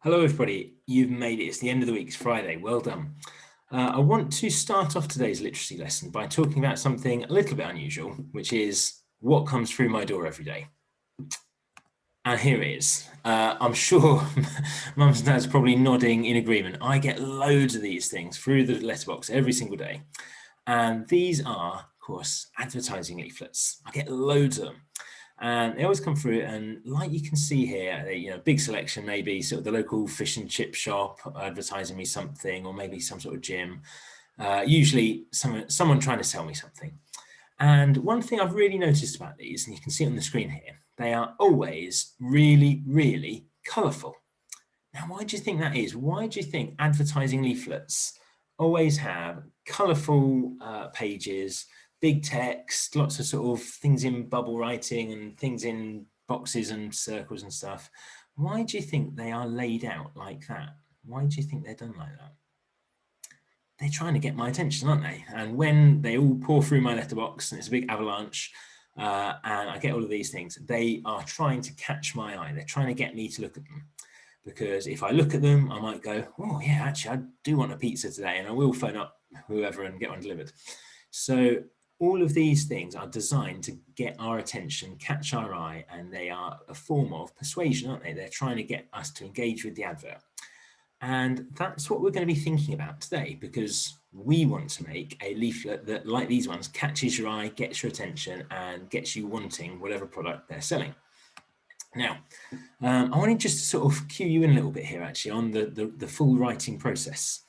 Hello everybody, you've made it. It's the end of the week, it's Friday, well done. I want to start off today's literacy lesson by talking about something a little bit unusual, which is what comes through my door every day. And here it is. I'm sure mums and dads are probably nodding in agreement. I get loads of these things through the letterbox every single day. And these are, of course, advertising leaflets. I get loads of them. And they always come through, and like you can see here, big selection, maybe sort of the local fish and chip shop advertising me something, or maybe some sort of gym, usually someone trying to sell me something. And one thing I've really noticed about these, and you can see it on the screen here, they are always really, really colourful. Now, why do you think that is? Why do you think advertising leaflets always have colourful pages, big text, lots of sort of things in bubble writing and things in boxes and circles and stuff? Why do you think they are laid out like that? Why do you think they're done like that? They're trying to get my attention, aren't they? And when they all pour through my letterbox and it's a big avalanche, and I get all of these things, they are trying to catch my eye. They're trying to get me to look at them. Because if I look at them, I might go, oh yeah, actually, I do want a pizza today, and I will phone up whoever and get one delivered. So all of these things are designed to get our attention, catch our eye, and they are a form of persuasion, aren't they? They're trying to get us to engage with the advert. And that's what we're going to be thinking about today, because we want to make a leaflet that, like these ones, catches your eye, gets your attention, and gets you wanting whatever product they're selling. Now, I wanted just to sort of cue you in a little bit here, actually, on the full writing process.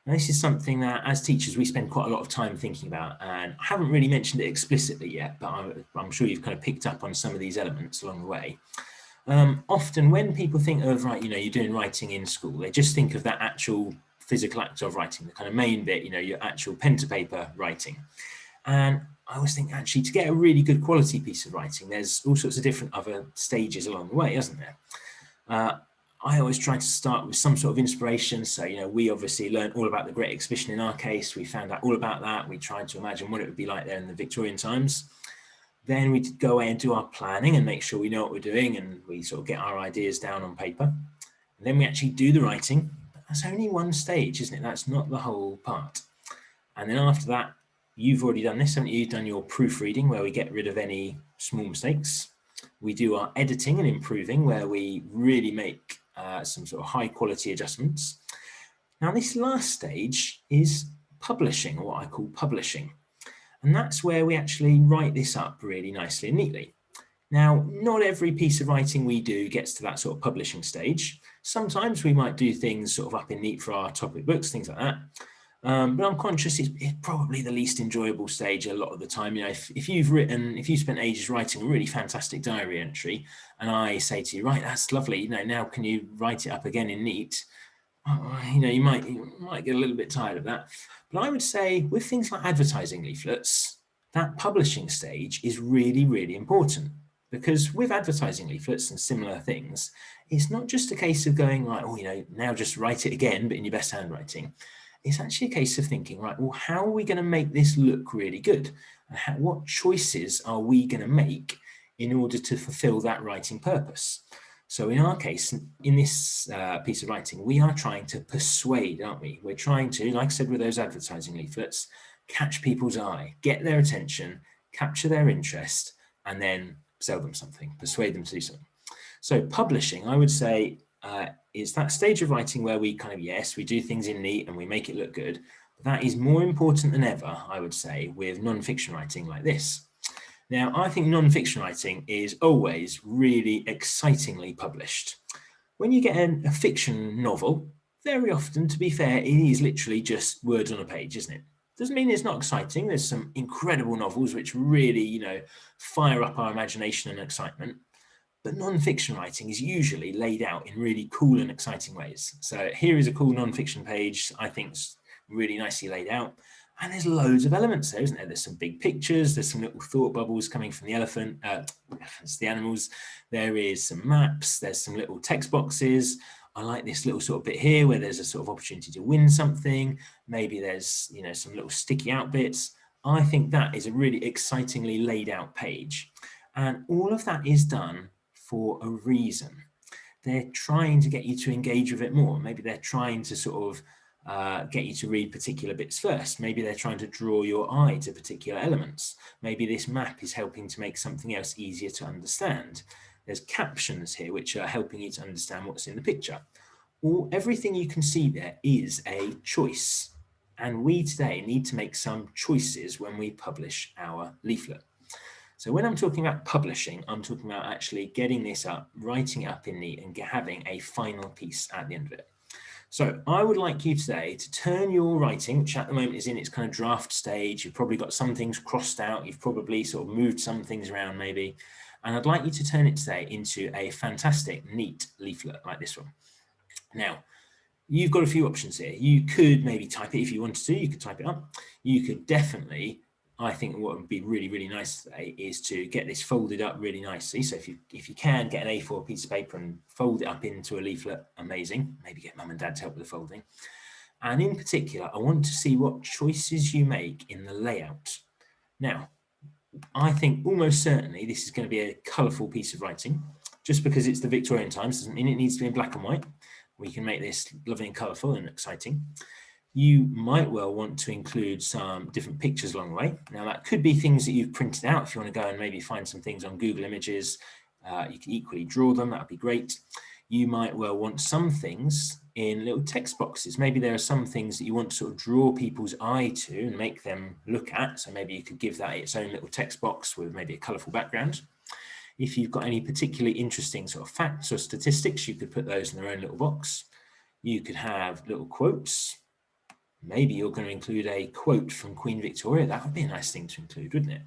Now, this is something that, as teachers, we spend quite a lot of time thinking about, and I haven't really mentioned it explicitly yet, but I'm sure you've kind of picked up on some of these elements along the way. Often when people think of, right, you're doing writing in school, they just think of that actual physical act of writing, the kind of main bit, your actual pen to paper writing. And I always think, actually, to get a really good quality piece of writing, there's all sorts of different other stages along the way, isn't there? I always try to start with some sort of inspiration. So, we obviously learned all about the Great Exhibition in our case. We found out all about that. We tried to imagine what it would be like there in the Victorian times. Then we go away and do our planning and make sure we know what we're doing, and we sort of get our ideas down on paper. And then we actually do the writing. But that's only one stage, isn't it? That's not the whole part. And then after that, you've already done this, haven't you? You've done your proofreading, where we get rid of any small mistakes. We do our editing and improving, where we really make some sort of high quality adjustments. Now, this last stage is publishing, or what I call publishing. And that's where we actually write this up really nicely and neatly. Now, not every piece of writing we do gets to that sort of publishing stage. Sometimes we might do things sort of up in neat for our topic books, things like that. But I'm conscious it's probably the least enjoyable stage a lot of the time. If you spent ages writing a really fantastic diary entry, and I say to you, right, that's lovely, now can you write it up again in neat? You might get a little bit tired of that. But I would say with things like advertising leaflets, that publishing stage is really, really important. Because with advertising leaflets and similar things, it's not just a case of going, right, now just write it again, but in your best handwriting. It's actually a case of thinking, right, well, how are we going to make this look really good? And what choices are we going to make in order to fulfill that writing purpose? So in our case, in this piece of writing, we are trying to persuade, aren't we? We're trying to, like I said with those advertising leaflets, catch people's eye, get their attention, capture their interest, and then sell them something, persuade them to do something. So publishing, I would say, is that stage of writing where we kind of, yes, we do things in neat and we make it look good. But that is more important than ever, I would say, with non-fiction writing like this. Now, I think non-fiction writing is always really excitingly published. When you get a fiction novel, very often, to be fair, it is literally just words on a page, isn't it? Doesn't mean it's not exciting. There's some incredible novels which really, fire up our imagination and excitement. But non-fiction writing is usually laid out in really cool and exciting ways. So here is a cool non-fiction page, I think really nicely laid out. And there's loads of elements there, isn't there? There's some big pictures, there's some little thought bubbles coming from the the animals. There is some maps, there's some little text boxes. I like this little sort of bit here where there's a sort of opportunity to win something. Maybe there's, some little sticky out bits. I think that is a really excitingly laid out page. And all of that is done for a reason. they're trying to get you to engage with it more. Maybe they're trying to sort of get you to read particular bits first. Maybe they're trying to draw your eye to particular elements. Maybe this map is helping to make something else easier to understand. There's captions here which are helping you to understand what's in the picture. Everything you can see there is a choice. And we today need to make some choices when we publish our leaflet. So when I'm talking about publishing, I'm talking about actually getting this up, writing it up in neat, and having a final piece at the end of it. So I would like you today to turn your writing, which at the moment is in its kind of draft stage. You've probably got some things crossed out. You've probably sort of moved some things around maybe. And I'd like you to turn it today into a fantastic, neat leaflet like this one. Now, you've got a few options here. You could maybe type it if you wanted to. You could type it up. You could definitely, I think what would be really, really nice today is to get this folded up really nicely. So if you can get an A4 piece of paper and fold it up into a leaflet, amazing. Maybe get mum and dad to help with the folding. And in particular, I want to see what choices you make in the layout. Now, I think almost certainly this is going to be a colourful piece of writing. Just because it's the Victorian times doesn't mean it needs to be in black and white. We can make this lovely and colourful and exciting. You might well want to include some different pictures along the way. Now that could be things that you've printed out. If you want to go and maybe find some things on Google Images, you can equally draw them, that would be great. You might well want some things in little text boxes. Maybe there are some things that you want to sort of draw people's eye to and make them look at. So maybe you could give that its own little text box with maybe a colourful background. If you've got any particularly interesting sort of facts or statistics, you could put those in their own little box. You could have little quotes. Maybe you're going to include a quote from Queen Victoria. That would be a nice thing to include, wouldn't it?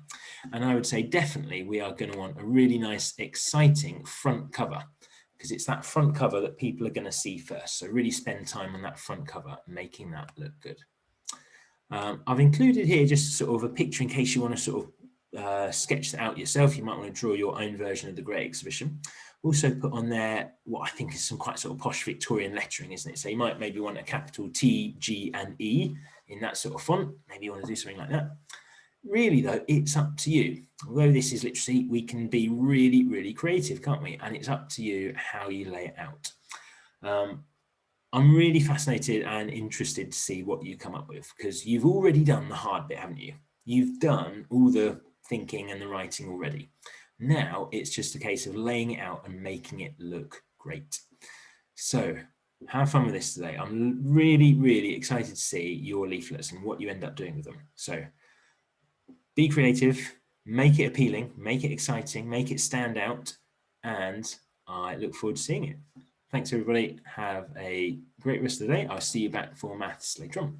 And I would say definitely we are going to want a really nice, exciting front cover, because it's that front cover that people are going to see first. So really spend time on that front cover, making that look good. I've included here just sort of a picture in case you want to sort of sketch that out yourself. You might want to draw your own version of the Great Exhibition. Also put on there what I think is some quite sort of posh Victorian lettering, isn't it? So you might maybe want a capital T, G and E in that sort of font. Maybe you want to do something like that. Really though, it's up to you. Although this is literacy, we can be really, really creative, can't we? And it's up to you how you lay it out. I'm really fascinated and interested to see what you come up with, because you've already done the hard bit, haven't you? You've done all the thinking and the writing already. Now it's just a case of laying it out and making it look great. So have fun with this today. I'm really, really excited to see your leaflets and what you end up doing with them. So be creative, make it appealing, make it exciting, make it stand out, and I look forward to seeing it. Thanks everybody. Have a great rest of the day. I'll see you back for maths later on.